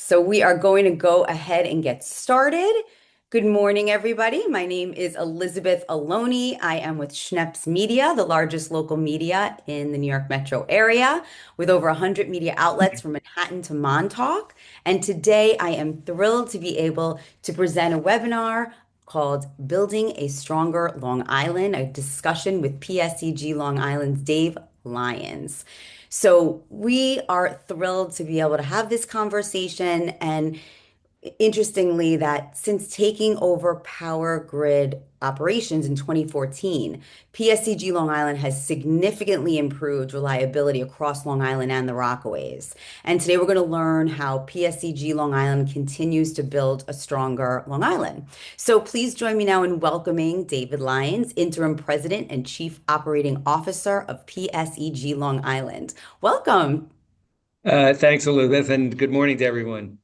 So we are going to go ahead and get started. Good morning, everybody. My name is Elizabeth Aloni. I am with Schnepp's Media, the largest local media in the New York metro area, with over 100 media outlets from Manhattan to Montauk. And today I am thrilled to be able to present a webinar called Building a Stronger Long Island, a discussion with PSEG Long Island's Dave Lyons. So we are thrilled to be able to have this conversation. And interestingly, that since taking over power grid operations in 2014, PSEG Long Island has significantly improved reliability across Long Island and the Rockaways. And today we're going to learn how PSEG Long Island continues to build a stronger Long Island. So please join me now in welcoming David Lyons, Interim President and Chief Operating Officer of PSEG Long Island. Welcome. Thanks, Elizabeth, and good morning to everyone.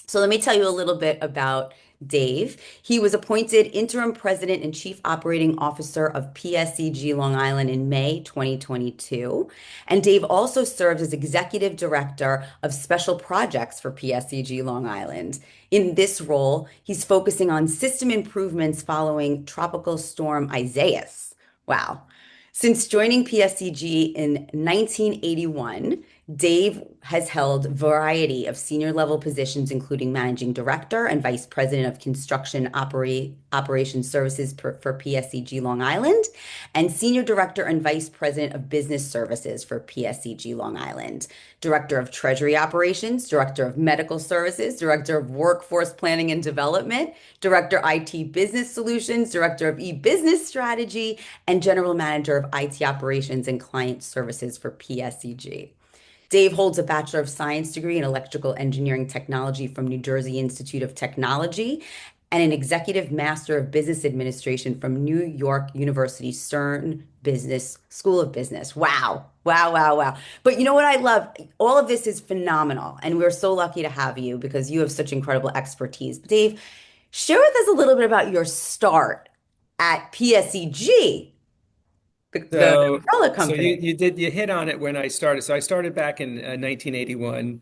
So let me tell you a little bit about Dave. He was appointed interim president and chief operating officer of PSEG Long Island in May 2022. And Dave also served as executive director of special projects for PSEG Long Island. In this role, he's focusing on system improvements following Tropical Storm Isaias. Wow. Since joining PSEG in 1981, Dave has held a variety of senior level positions, including managing director and vice president of construction operations services for PSEG Long Island, and senior director and vice president of business services for PSEG Long Island, director of treasury operations, director of medical services, director of workforce planning and development, director IT business solutions, director of e-business strategy, and general manager of IT operations and client services for PSEG. Dave holds a Bachelor of Science degree in Electrical Engineering Technology from New Jersey Institute of Technology and an Executive Master of Business Administration from New York University Stern Business School of Business. Wow. Wow, wow, wow. But you know what I love? All of this is phenomenal. And we're so lucky to have you because you have such incredible expertise. But Dave, share with us a little bit about your start at PSEG, the So, umbrella so you company. you did you hit on it when I started. So I started back in 1981,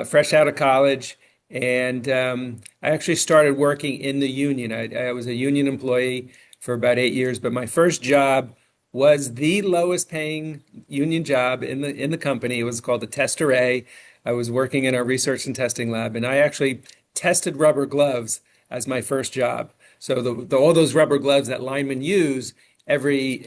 fresh out of college, and I actually started working in the union. I was a union employee for about 8 years, but my first job was the lowest paying union job in the company. It was called the test array. I was working in our research and testing lab, and I actually tested rubber gloves as my first job. So all those rubber gloves that linemen use every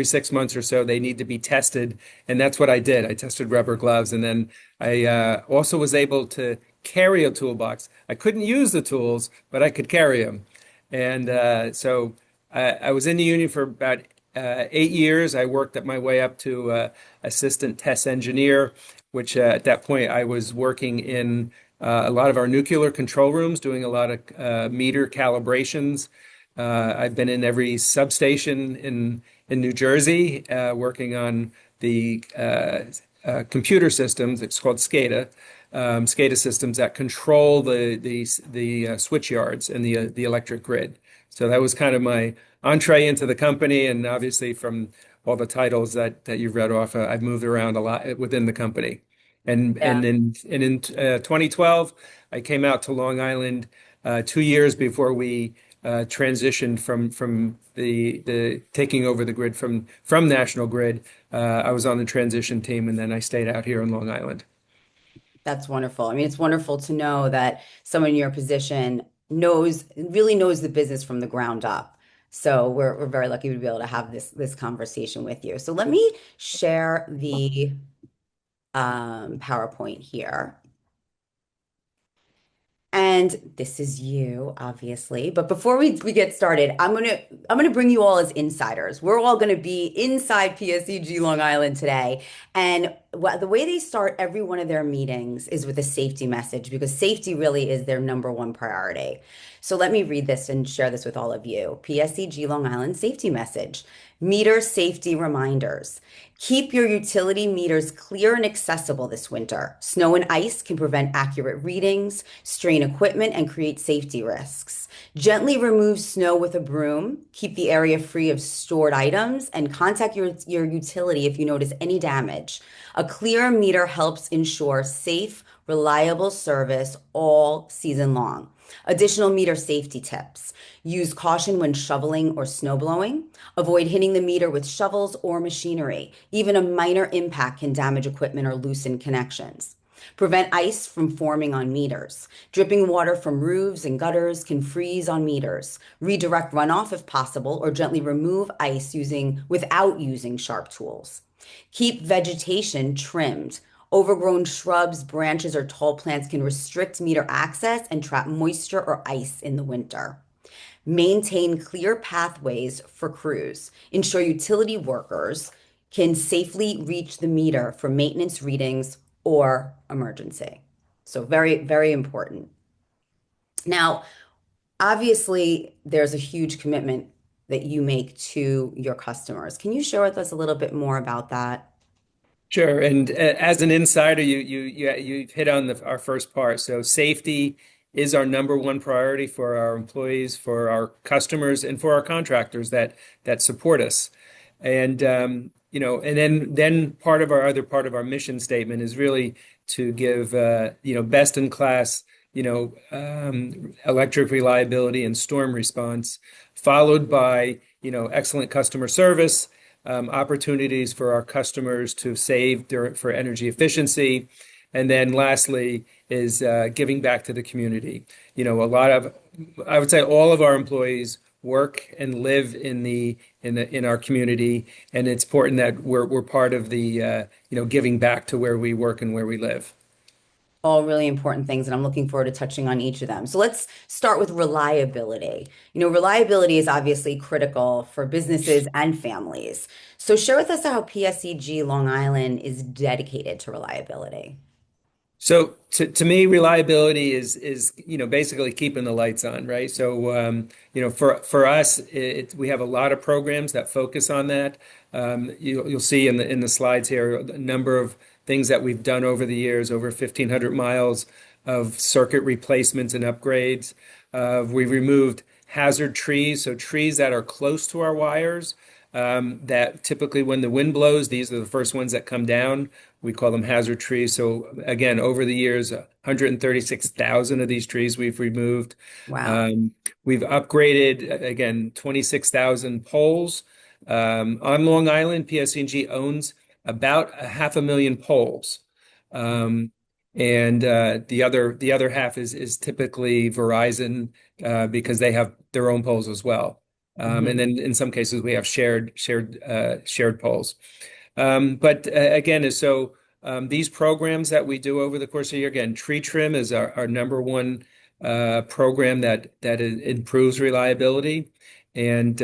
6 months or so they need to be tested, and that's what I did. I tested rubber gloves, and then I also was able to carry a toolbox. I couldn't use the tools, but I could carry them. And so I was in the union for about 8 years. I worked up my way up to assistant test engineer, which at that point I was working in a lot of our nuclear control rooms, doing a lot of meter calibrations. I've been in every substation in New Jersey, working on the computer systems. It's called SCADA systems that control the switch yards and the electric grid. So that was kind of my entree into the company, and obviously from all the titles that you've read off, I've moved around a lot within the company. And in 2012, I came out to Long Island 2 years before we transitioned from the taking over the grid from National Grid. I was on the transition team, and then I stayed out here in Long Island. That's wonderful. I mean, it's wonderful to know that someone in your position really knows the business from the ground up. So we're very lucky to be able to have this conversation with you. So let me share the PowerPoint here. And this is you, obviously. But before we get started, I'm gonna bring you all as insiders. We're all gonna be inside PSEG Long Island today. And the way they start every one of their meetings is with a safety message because safety really is their number one priority. So let me read this and share this with all of you. PSEG Long Island safety message. Meter safety reminders. Keep your utility meters clear and accessible this winter. Snow and ice can prevent accurate readings, strain equipment, and create safety risks. Gently remove snow with a broom. Keep the area free of stored items and contact your utility if you notice any damage. A clear meter helps ensure safe, reliable service all season long. Additional meter safety tips. Use caution when shoveling or snow blowing. Avoid hitting the meter with shovels or machinery. Even a minor impact can damage equipment or loosen connections. Prevent ice from forming on meters. Dripping water from roofs and gutters can freeze on meters. Redirect runoff if possible, or gently remove ice without using sharp tools. Keep vegetation trimmed. Overgrown shrubs, branches, or tall plants can restrict meter access and trap moisture or ice in the winter. Maintain clear pathways for crews. Ensure utility workers can safely reach the meter for maintenance readings or emergency. So very, very important. Now, obviously, there's a huge commitment that you make to your customers. Can you share with us a little bit more about that? Sure. And as an insider, you've hit on our first part. So safety is our number one priority for our employees, for our customers, and for our contractors that support us. And and then part of our mission statement is really to give best in class electric reliability and storm response, followed by excellent customer service, opportunities for our customers to save for energy efficiency. And then lastly is giving back to the community. I would say all of our employees work and live in our community, and it's important that we're part of the giving back to where we work and where we live. All really important things, and I'm looking forward to touching on each of them. So let's start with reliability. Reliability is obviously critical for businesses and families. So share with us how PSEG Long Island is dedicated to reliability. So to me, reliability is basically keeping the lights on, right? So for us, we have a lot of programs that focus on that. You'll see in the slides here a number of things that we've done over the years, over 1,500 miles of circuit replacements and upgrades. We removed hazard trees, so trees that are close to our wires. That typically, when the wind blows, these are the first ones that come down. We call them hazard trees. So again, over the years, 136,000 of these trees we've removed. Wow. We've upgraded, again, 26,000 poles. On Long Island, PSEG owns about 500,000 poles. And the other half is typically Verizon because they have their own poles as well. And Mhm. then in some cases we have shared polls. But again, these programs that we do over the course of the year, again, tree trim is our number one program that improves reliability. And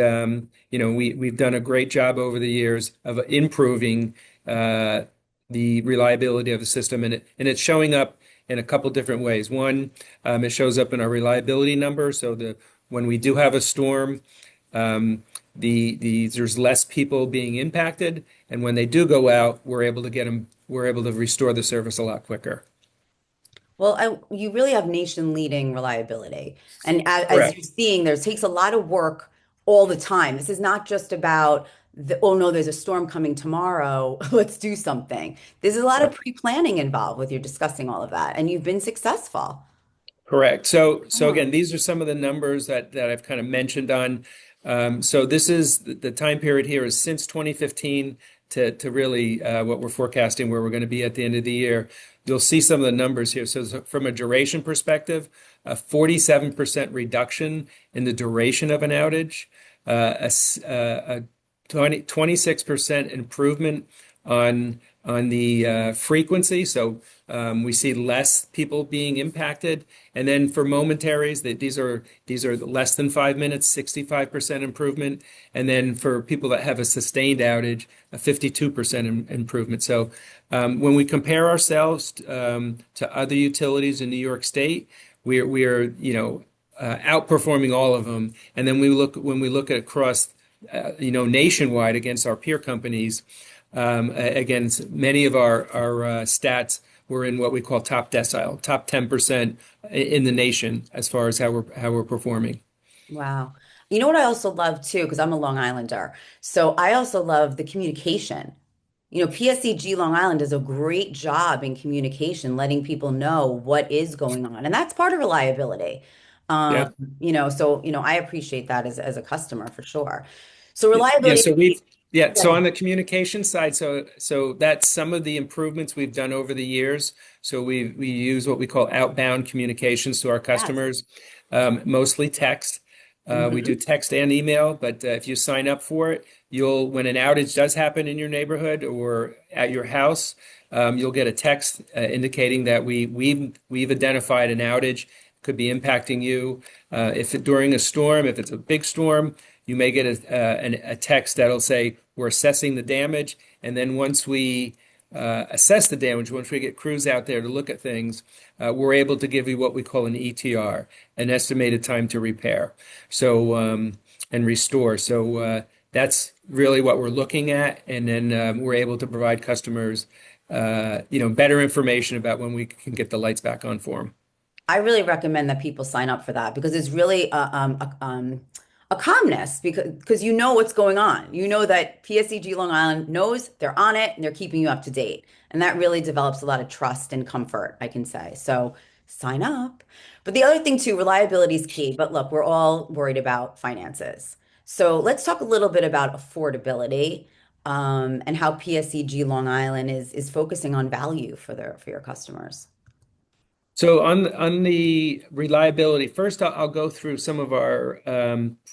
we've done a great job over the years of improving the reliability of the system, and it's showing up in a couple different ways. One, it shows up in our reliability number. So when we do have a storm, there's less people being impacted, and when they do go out, we're able to restore the service a lot quicker. Well, you really have nation-leading reliability. And as you're Correct. seeing, there takes a lot of work all the time. This is not just about oh no, there's a storm coming tomorrow. Let's do something. There's a lot of pre-planning involved with you discussing all of that, and you've been successful. Correct. So Oh. again, these are some of the numbers that I've kind of mentioned on. So this is the time period here is since 2015 to really what we're forecasting where we're going to be at the end of the year. You'll see some of the numbers here. So from a duration perspective, a 47% reduction in the duration of an outage, a 26% improvement on the frequency. So we see less people being impacted. And then for momentaries, these are less than 5 minutes, 65% improvement. And then for people that have a sustained outage, a 52% improvement. So when we compare ourselves to other utilities in New York State, we are outperforming all of them. And then when we look at across nationwide against our peer companies. Against many of our stats, we're in what we call top decile, top 10% in the nation as far as how we're performing. Wow. You know what I also love too, because I'm a Long Islander. So I also love the communication. PSEG Long Island does a great job in communication, letting people know what is going on. And that's part of reliability. Um, Yeah. I appreciate that as a customer for sure. So Yeah, reliability, so we've yeah, yeah, so on the communication side, so that's some of the improvements we've done over the years. So we use what we call outbound communications to our yes. customers, mostly text. We do Mhm. text and email, but if you sign up for it, you'll when an outage does happen in your neighborhood or at your house, you'll get a text indicating that we've identified an outage could be impacting you. If during a storm, if it's a big storm, you may get a text that'll say, we're assessing the damage. And then once we assess the damage, once we get crews out there to look at things, we're able to give you what we call an ETR, an estimated time to repair. So, and restore. So that's really what we're looking at. And then we're able to provide customers, better information about when we can get the lights back on for them. I really recommend that people sign up for that because it's really a calmness because you know what's going on. You know that PSEG Long Island knows they're on it and they're keeping you up to date. And that really develops a lot of trust and comfort, I can say. So sign up. But the other thing too, reliability is key. But look, we're all worried about finances. So let's talk a little bit about affordability and how PSEG Long Island is focusing on value for your customers. So on the reliability, first I'll go through some of our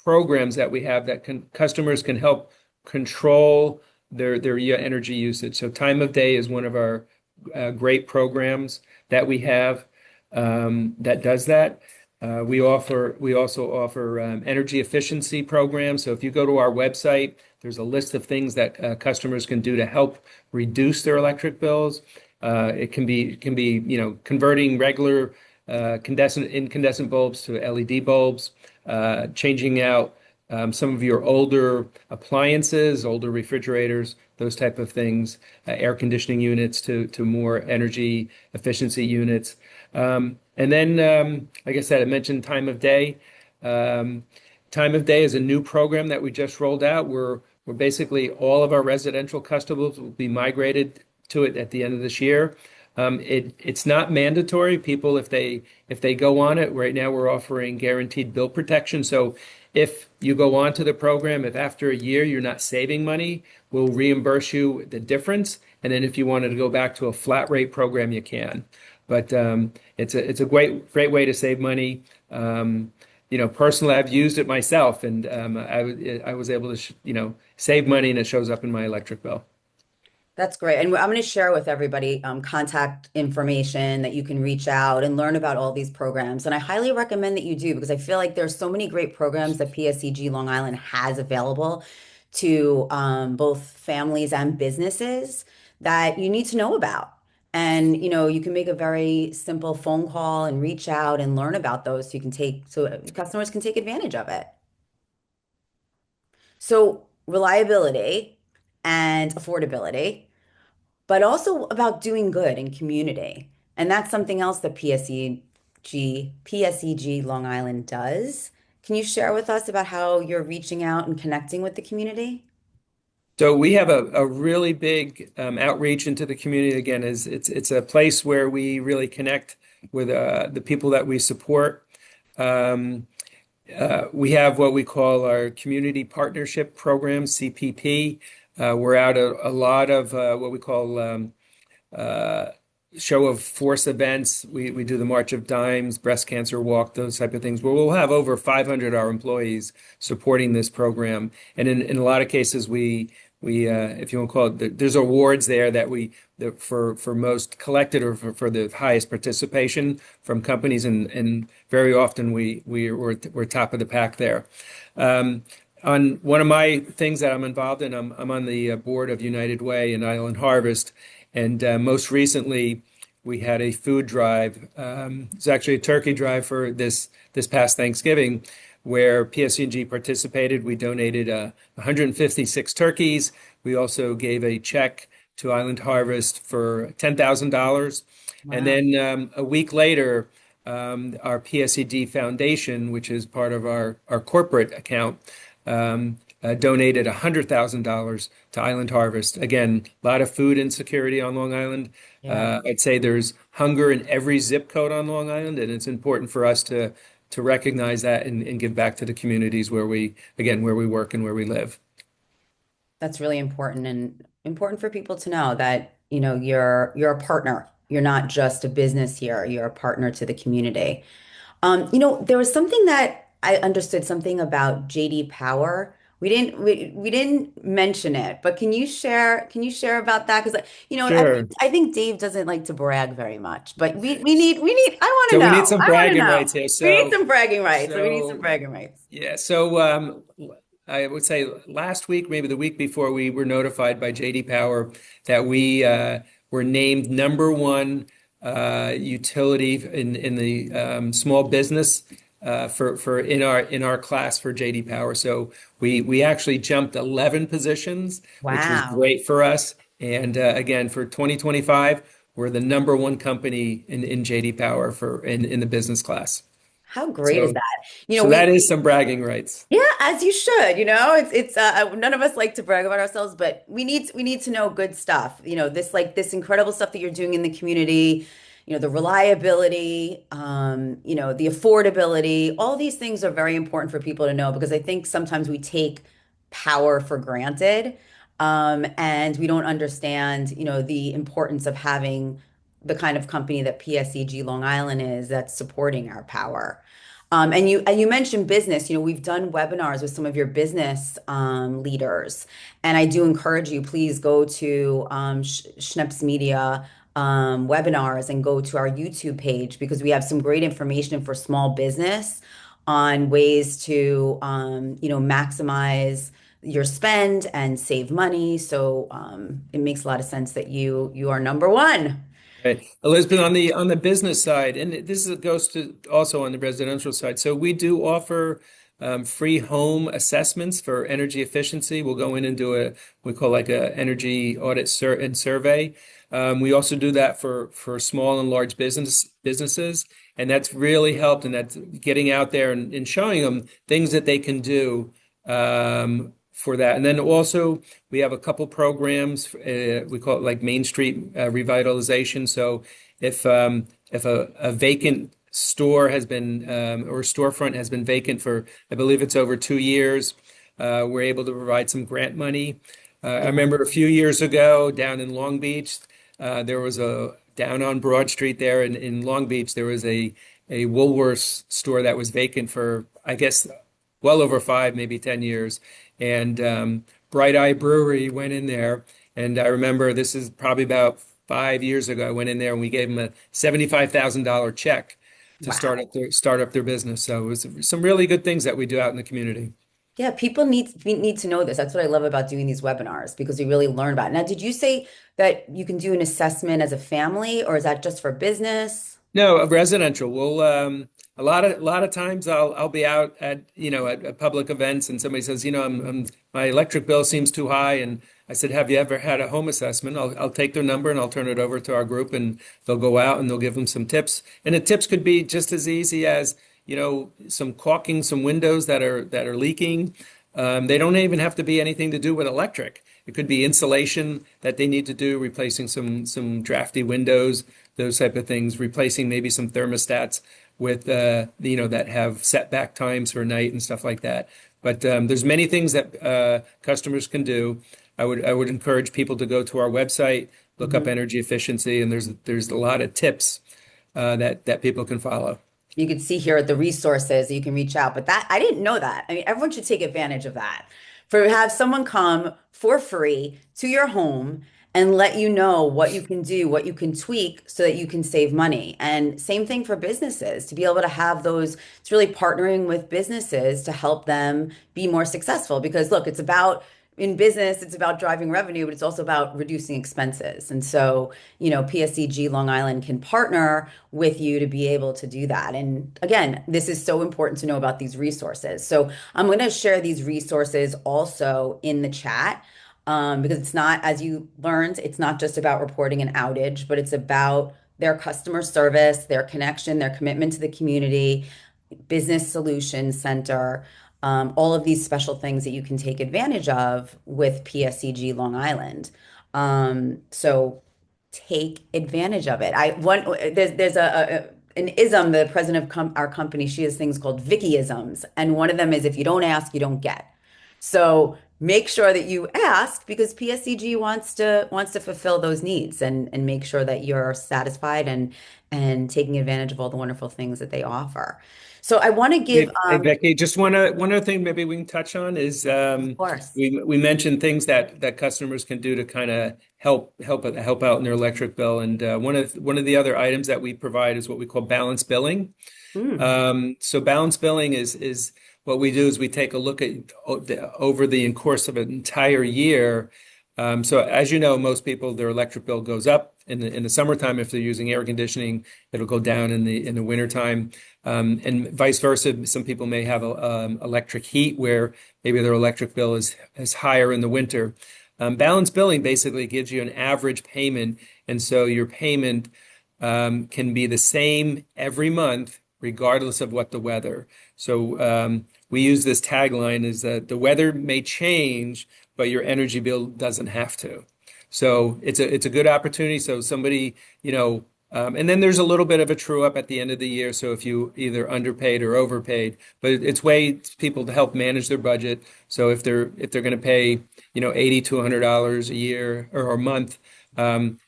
programs that we have that customers can help control their energy usage. So time of day is one of our great programs that we have that does that. We also offer energy efficiency programs. So if you go to our website, there's a list of things that customers can do to help reduce their electric bills. It can be converting regular incandescent bulbs to LED bulbs, changing out some of your older appliances, older refrigerators, those type of things, air conditioning units to more energy efficiency units. And then, like I said, I mentioned time of day. Um, Time of day is a new program that we just rolled out. We're basically all of our residential customers will be migrated to it at the end of this year. It's not mandatory. People, if they go on it, right now we're offering guaranteed bill protection. So if you go on to the program, if after a year you're not saving money, we'll reimburse you the difference. And then if you wanted to go back to a flat rate program, you can. But it's a great way to save money. Personally, I've used it myself, and I was able to save money, and it shows up in my electric bill. That's great. And I'm going to share with everybody contact information that you can reach out and learn about all these programs. And I highly recommend that you do because I feel like there's so many great programs that PSEG Long Island has available to both families and businesses that you need to know about. And you can make a very simple phone call and reach out and learn about those so customers can take advantage of it. So reliability and affordability, but also about doing good in community. And that's something else that PSEG Long Island does. Can you share with us about how you're reaching out and connecting with the community? So we have a really big outreach into the community. Again, is it's a place where we really connect with the people that we support. Um, we have what we call our community partnership program, CPP. We're out a lot of what we call uh, show of force events. We do the March of Dimes, breast cancer walk, those type of things, where we'll have over 500 of our employees supporting this program. And in a lot of cases, we if you want to call it, there's awards there that for most collected or for the highest participation from companies, and very often we're top of the pack there. On one of my things that I'm involved in, I'm on the board of United Way and Island Harvest, and most recently we had a food drive. It's actually a turkey drive for this past Thanksgiving, where PSEG participated. We donated 156 turkeys. We also gave a check to Island Harvest for $10,000. And Wow. then a week later, our PSEG Foundation, which is part of our corporate account, donated $100,000 to Island Harvest. Again, a lot of food insecurity on Long Island. Yeah. I'd say there's hunger in every zip code on Long Island, and it's important for us to recognize that and give back to the communities where where we work and where we live. That's really important and important for people to know that, you're a partner. You're not just a business here. You're a partner to the community. There was something that I understood something about JD Power. We didn't mention it, but can you share about that? Because Sure. I think Dave doesn't like to brag very much, but we need I want to So we need know. some I want to bragging know. rights here. We need some bragging rights. So we need some So bragging rights. yeah. I would say last week, maybe the week before, we were notified by JD Power that we were named number one utility in the small business for in our class for JD Power. So we actually jumped 11 positions, which was Wow. great for us. And again, for 2025, we're the number one company in JD Power in the business class. How great is So that? You know, so we that is some bragging rights. Yeah, as you should. It's none of us like to brag about ourselves, but we need to know good stuff. This incredible stuff that you're doing in the community, the reliability, the affordability, all these things are very important for people to know because I think sometimes we take power for granted, and we don't understand, the importance of having the kind of company that PSEG Long Island is that's supporting our power. And you mentioned business. We've done webinars with some of your business leaders, and I do encourage you, please go to Schnepp's Media webinars and go to our YouTube page because we have some great information for small business on ways to maximize your spend and save money. So it makes a lot of sense that you are number one. Right. Elizabeth, on the business side, and goes to also on the residential side. So we do offer free home assessments for energy efficiency. We'll go in and do we call like a energy audit and survey. We also do that for small and large businesses, and that's really helped. And that's getting out there and showing them things that they can do for that. And then also we have a couple programs. We call it like Main Street revitalization. So if a vacant store has been or storefront has been vacant for, I believe it's over 2 years, we're able to provide some grant money. I Yeah. remember a few years ago down in Long Beach, there was down on Broad Street there in Long Beach, there was a Woolworths store that was vacant for, I guess, well over 5, maybe 10 years. And Bright Eye Brewery went in there. And I remember this is probably about 5 years ago. I went in there and we gave them a $75,000 check to Wow. start up their business. So it was some really good things that we do out in the community. Yeah, people need to know this. That's what I love about doing these webinars because we really learn about it. Now, did you say that you can do an assessment as a family, or is that just for business? No, residential. Well, a lot of times I'll be out at public events and somebody says, my electric bill seems too high, and I said, have you ever had a home assessment? I'll take their number and I'll turn it over to our group, and they'll go out and they'll give them some tips. And the tips could be just as easy as some caulking some windows that are leaking. They don't even have to be anything to do with electric. It could be insulation that they need to do, replacing some drafty windows, those type of things, replacing maybe some thermostats with that have setback times for night and stuff like that. But there's many things that customers can do. I would encourage people to go to our website, look up Mhm. energy efficiency, and there's a lot of tips that people can follow. You can see here the resources you can reach out, but that I didn't know that. I mean, everyone should take advantage of that. For have someone come for free to your home and let you know what you can do, what you can tweak so that you can save money. And same thing for businesses to be able to have those, it's really partnering with businesses to help them be more successful. Because look, it's about in business, it's about driving revenue, but it's also about reducing expenses. And so, PSEG Long Island can partner with you to be able to do that. And again, this is so important to know about these resources. So I'm going to share these resources also in the chat. Because it's not, as you learned, it's not just about reporting an outage, but it's about their customer service, their connection, their commitment to the community, business solutions center, all of these special things that you can take advantage of with PSEG Long Island. So take advantage of it. There's an ism, the president of our company, she has things called Vicky-isms, and one of them is if you don't ask, you don't get. So make sure that you ask because PSEG wants to fulfill those needs and make sure that you're satisfied and taking advantage of all the wonderful things that they offer. So I want to give, Hey, Becky, just one other thing maybe we can touch on is of course. we mentioned things that customers can do to kind of help out in their electric bill, and one of the other items that we provide is what we call balance billing. Mm, So balance billing is what we do is we take a look at over the course of an entire year. So as you know, most people their electric bill goes up in the summertime if they're using air conditioning. It'll go down in the wintertime, and vice versa. Some people may have electric heat where maybe their electric bill is higher in the winter. Balance billing basically gives you an average payment, and so your payment can be the same every month, regardless of what the weather. So we use this tagline is that the weather may change, but your energy bill doesn't have to. So it's a good opportunity. So somebody, and then there's a little bit of a true up at the end of the year. So if you either underpaid or overpaid, but it's ways people to help manage their budget. So if they're going to pay, $80 to $100 a year or a month,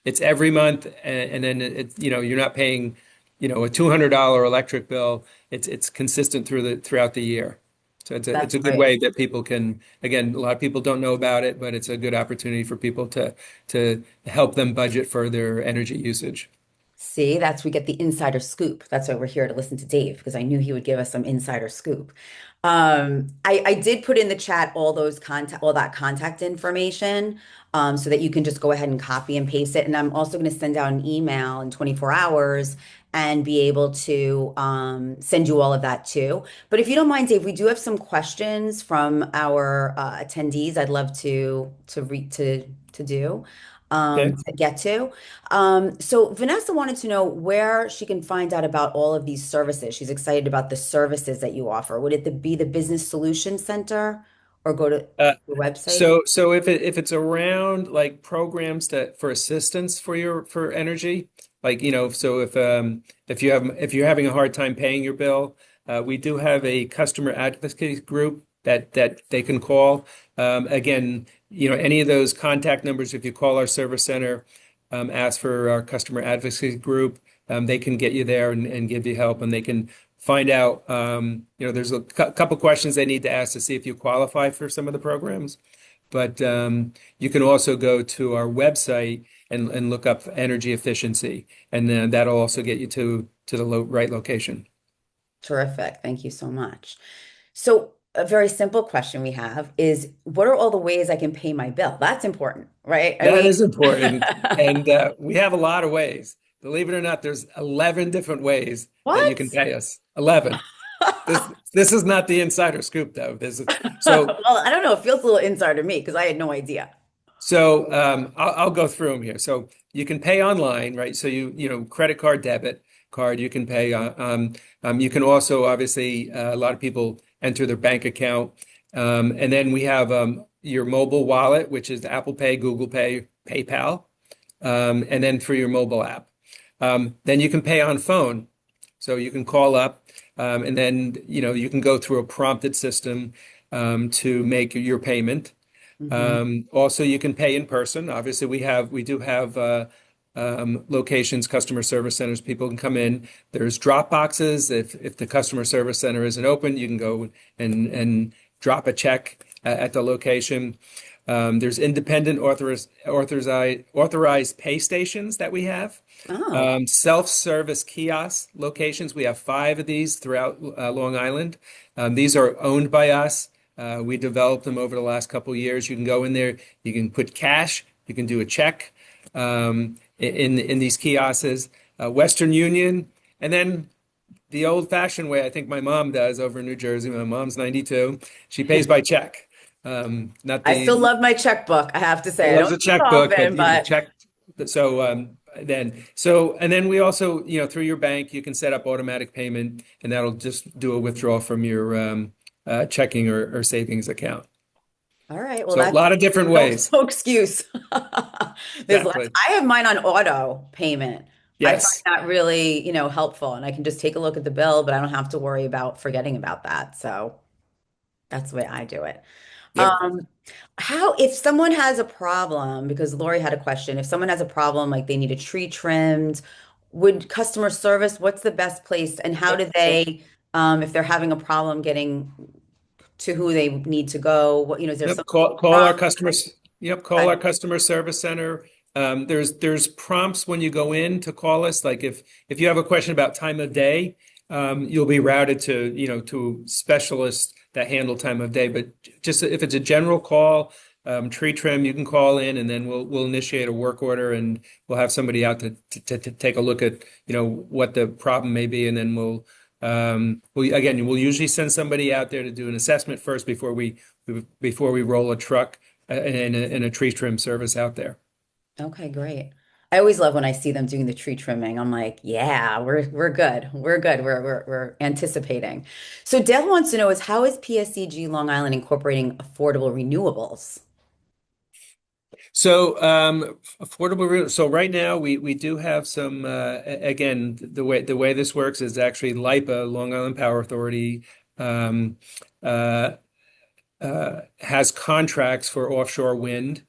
it's every month, and then you're not paying, a $200 electric bill. It's consistent throughout the year. So it's that's a good great. way that people can, again, a lot of people don't know about it, but it's a good opportunity for people to help them budget for their energy usage. See, we get the insider scoop. That's why we're here to listen to Dave, because I knew he would give us some insider scoop. I did put in the chat all that contact information, so that you can just go ahead and copy and paste it. And I'm also going to send out an email in 24 hours and be able to send you all of that too. But if you don't mind, Dave, we do have some questions from our attendees. I'd love to do Okay. to get to. So Vanessa wanted to know where she can find out about all of these services. She's excited about the services that you offer. Would it be the Business Solutions Center or go to Uh, the website? so if it's around like programs for assistance for energy, like so if you're having a hard time paying your bill, we do have a customer advocacy group that they can call. Again, any of those contact numbers, if you call our service center, ask for our customer advocacy group, they can get you there and give you help, and they can find out, there's a couple questions they need to ask to see if you qualify for some of the programs. But you can also go to our website and look up energy efficiency, and then that'll also get you to the right location. Terrific. Thank you so much. So a very simple question we have is, what are all the ways I can pay my bill? That's important, right? I That mean, is important, and we have a lot of ways. Believe it or not, there's 11 different ways that you can what? pay us. 11. This is not the insider scoop, though. So Well, I don't know. It feels a little insider to me because I had no idea. I'll go through them here. So you can pay online, right? So credit card, debit card, you can pay. You can also obviously a lot of people enter their bank account, and then we have your mobile wallet, which is Apple Pay, Google Pay, PayPal, and then through your mobile app. Then you can pay on phone. So you can call up, and then you can go through a prompted system to make your payment. Hmm. Also, you can pay in person. Obviously, we do have locations, customer service centers. People can come in. There's drop boxes. If the customer service center isn't open, you can go and drop a check at the location. There's independent authorized pay stations that we have. Oh, Self-service kiosk locations. We have 5 of these throughout Long Island. These are owned by us. We developed them over the last couple of years. You can go in there, you can put cash, you can do a check in these kiosks, Western Union, and then the old-fashioned way I think my mom does over in New Jersey. My mom's 92. She pays by check. Not I still the love my checkbook, I have to She say. I loves don't a do it checkbook, but often, but check. So and then we also, through your bank, you can set up automatic payment, and that'll just do a withdrawal from your checking or savings account. all right. Well, So a that's lot of different no, ways. no excuse. There's lots. Exactly. I have mine on auto payment. I find Yes. that really, helpful, and I can just take a look at the bill, but I don't have to worry about forgetting about that. So that's the way I do it. Yep. Um, how if someone has a problem, because Lori had a question, if someone has a problem, like they need a tree trimmed, would customer service, what's the best place and how Yep. do they, if they're having a problem getting to who they need to go, is there Yep, some call our prompt? customers. Yep, call our Okay. customer service center. There's prompts when you go in to call us. Like if you have a question about time of day, you'll be routed to to specialists that handle time of day. But just if it's a general call, tree trim, you can call in, and then we'll initiate a work order, and we'll have somebody out to take a look at what the problem may be, and then we'll usually send somebody out there to do an assessment first before we roll a truck and a tree trim service out there. Okay, great. I always love when I see them doing the tree trimming. I'm like, yeah, we're good. We're good. We're anticipating. So Dale wants to know is how is PSEG Long Island incorporating affordable renewables? So so right now we do have some again the way this works is actually LIPA, Long Island Power Authority, um, uh, has contracts for offshore wind.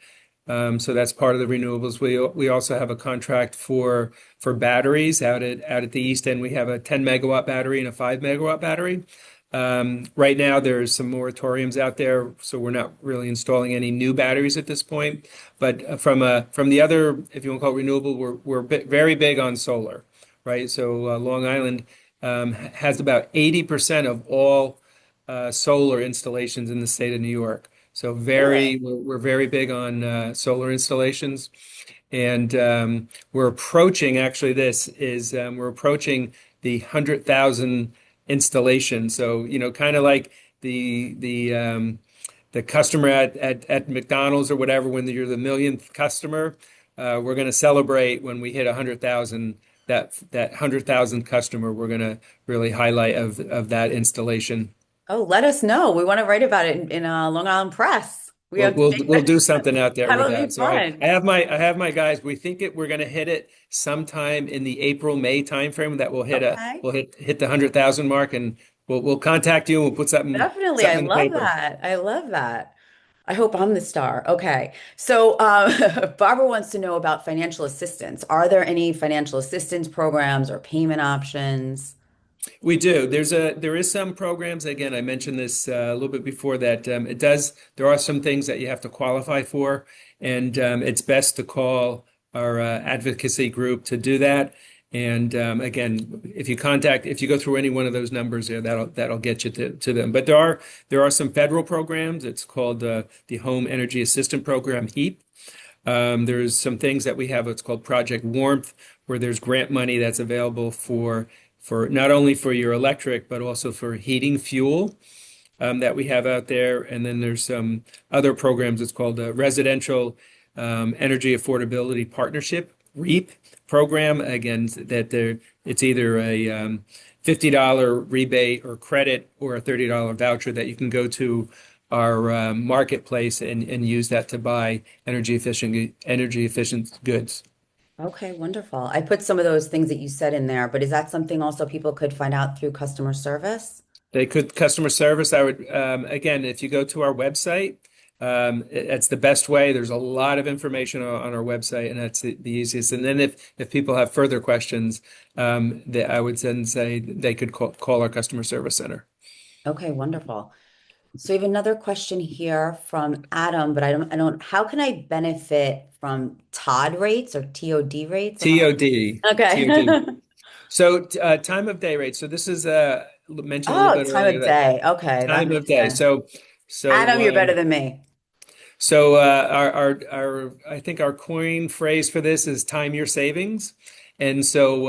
So that's part of the renewables. We also have a contract for batteries out at the east end. We have a 10 megawatt battery and a 5 megawatt battery. Right now, there's some moratoriums out there, so we're not really installing any new batteries at this point. But from the other, if you want to call it renewable, we're very big on solar, right? So Long Island has about 80% of all solar installations in the state of New York. So Really? we're very big on solar installations, and we're approaching the 100,000 installation. So kind of like the customer at McDonald's or whatever, when you're the millionth customer, we're going to celebrate when we hit 100,000. That 100,000 customer, we're going to really highlight of that installation. Oh, let us know. We want to write about it in Long Island Press. We We'll have to we'll make we'll that. do something out there with That'll be that. So I, fun. I have my I have my guys. We think we're going to hit it sometime in the April-May timeframe. That Okay. we'll hit the 100,000 mark, and we'll contact you and we'll put something Definitely. I something in the love paper. that. I love that. I hope I'm the star. Okay. So, Barbara wants to know about financial assistance. Are there any financial assistance programs or payment options? We do. There is some programs. Again, I mentioned this a little bit before that there are some things that you have to qualify for, and it's best to call our advocacy group to do that. And again, if you go through any one of those numbers there, that'll get you to them. But there are some federal programs. It's called the Home Energy Assistance Program, HEAP. There's some things that we have. It's called Project Warmth, where there's grant money that's available for not only for your electric, but also for heating fuel that we have out there. And then there's some other programs. It's called a Residential Energy Affordability Partnership, REAP program. Again, it's either a $50 rebate or credit or a $30 voucher that you can go to our marketplace and use that to buy energy efficient goods. Okay, wonderful. I put some of those things that you said in there, but is that something also people could find out through customer service? They could customer service. I would again, if you go to our website, it's the best way. There's a lot of information on our website, and that's the easiest. And then if people have further questions, I would then say they could call our customer service center. Okay, wonderful. So we have another question here from Adam, but how can I benefit from TOD rates or TOD rates? TOD, Okay. TOD. So time of day rate. So this is mentioned a little Oh, bit time earlier of that day. Okay, that time of makes day. sense. So Adam, So, you're better than me. I think our coin phrase for this is time your savings. And so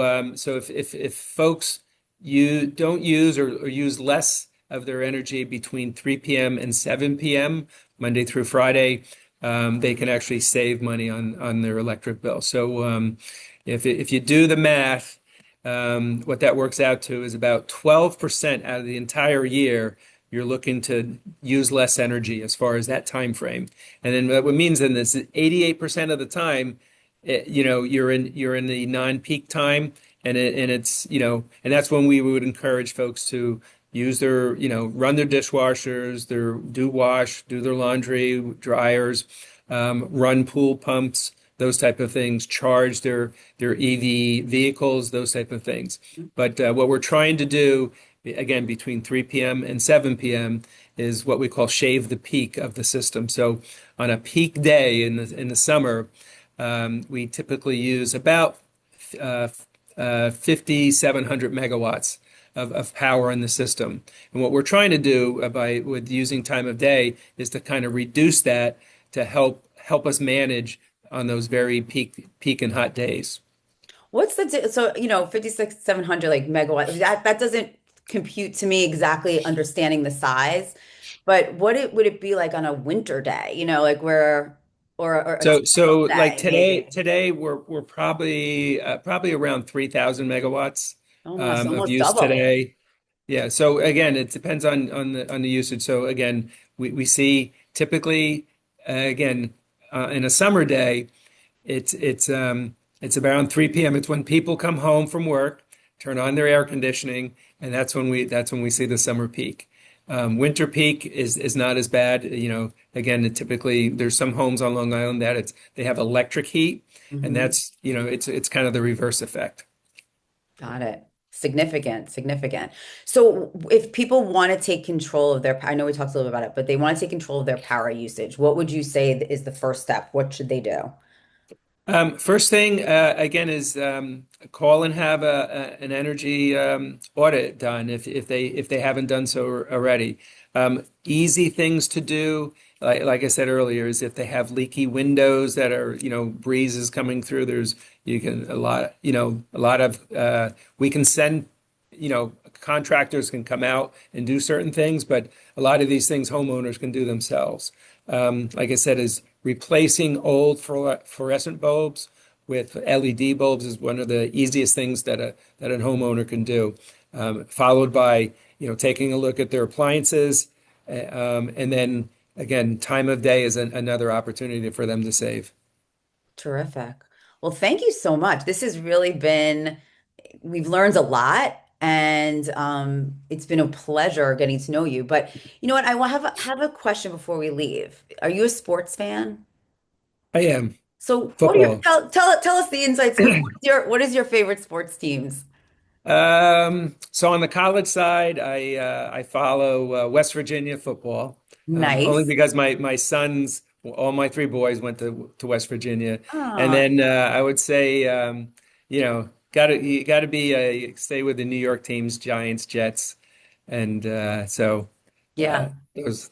if folks you don't use or use less of their energy between 3 p.m. and 7 p.m. Monday through Friday, they can actually save money on their electric bill. So if you do the math, what that works out to is about 12% out of the entire year you're looking to use less energy as far as that time frame. And then what it means then is that 88% of the time, you're in the non-peak time, and it's and that's when we would encourage folks to use their run their dishwashers, their do wash, do their laundry, dryers, run pool pumps, those type of things, charge their EV vehicles, those type of things. But what we're trying to do, again, between 3 p.m. and 7 p.m. is what we call shave the peak of the system. So on a peak day in the summer, we typically use about uh, 5,700 megawatts of power in the system. And what we're trying to do with using time of day is to kind of reduce that to help us manage on those very peak and hot days. What's so 56,700 like megawatts that doesn't compute to me exactly understanding the size, but would it be like on a winter day, like where or a So typical like day maybe? today we're probably around 3,000 megawatts Oh my, so of almost use double. today. Yeah. So again, it depends on the usage. So again, we see typically again in a summer day, it's around 3 p.m. It's when people come home from work, turn on their air conditioning, and that's when we see the summer peak. Winter peak is not as bad. Again, typically there's some homes on Long Island that they have electric heat, and Hmm. that's it's kind of the reverse effect. Got it. Significant, significant. So if people want to take control of I know we talked a little bit about it, but they want to take control of their power usage, what would you say is the first step? What should they do? First thing, again, is call and have an energy audit done if they haven't done so already. Easy things to do, like I said earlier, is if they have leaky windows that are, breeze is coming through. You can a lot of we can send, contractors can come out and do certain things, but a lot of these things homeowners can do themselves. Like I said, is replacing old fluorescent bulbs with LED bulbs is one of the easiest things that a homeowner can do. Followed by taking a look at their appliances, and then again, time of day is another opportunity for them to save. Terrific. Well, thank you so much. This has really been, we've learned a lot and it's been a pleasure getting to know you. But you know what? I will have a question before we leave. Are you a sports fan? I am So what are your football. tell us the insights. What is your favorite sports teams? So on the college side, I follow West Virginia football, only Nice. because my sons, all my three boys went to West Virginia, and Oh, then I would say, you gotta stay with the New York teams, Giants, Jets, and yeah. those.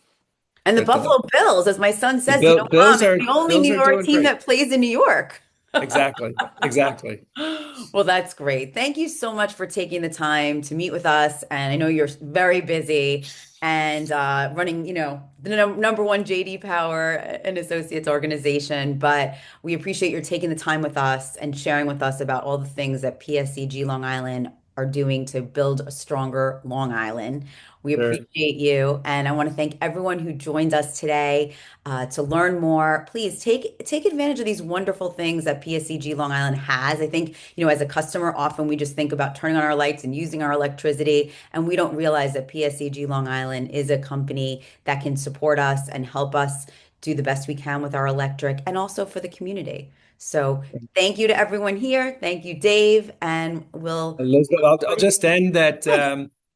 And the But Buffalo Bills, as my son the says, Mom, Bills it's are the only Bills New are York doing team great. that plays in New York. Exactly, exactly. Well, that's great. Thank you so much for taking the time to meet with us. And I know you're very busy and running, the number one JD Power and Associates organization. But we appreciate your taking the time with us and sharing with us about all the things that PSEG Long Island are doing to build a stronger Long Island. We Sure. appreciate you. And I want to thank everyone who joined us today to learn more. Please take advantage of these wonderful things that PSEG Long Island has. I think, as a customer, often we just think about turning on our lights and using our electricity, and we don't realize that PSEG Long Island is a company that can support us and help us do the best we can with our electric and also for the community. So thank you to everyone here. Thank you, Dave, and Elizabeth, I'll we'll just end that,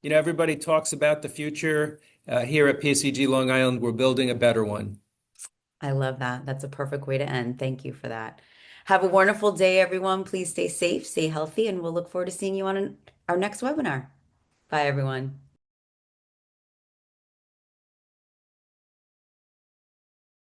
everybody talks about the future. Here at PSEG Long Island, we're building a better one. I love that. That's a perfect way to end. Thank you for that. Have a wonderful day, everyone. Please stay safe, stay healthy, and we'll look forward to seeing you on our next webinar. Bye, everyone.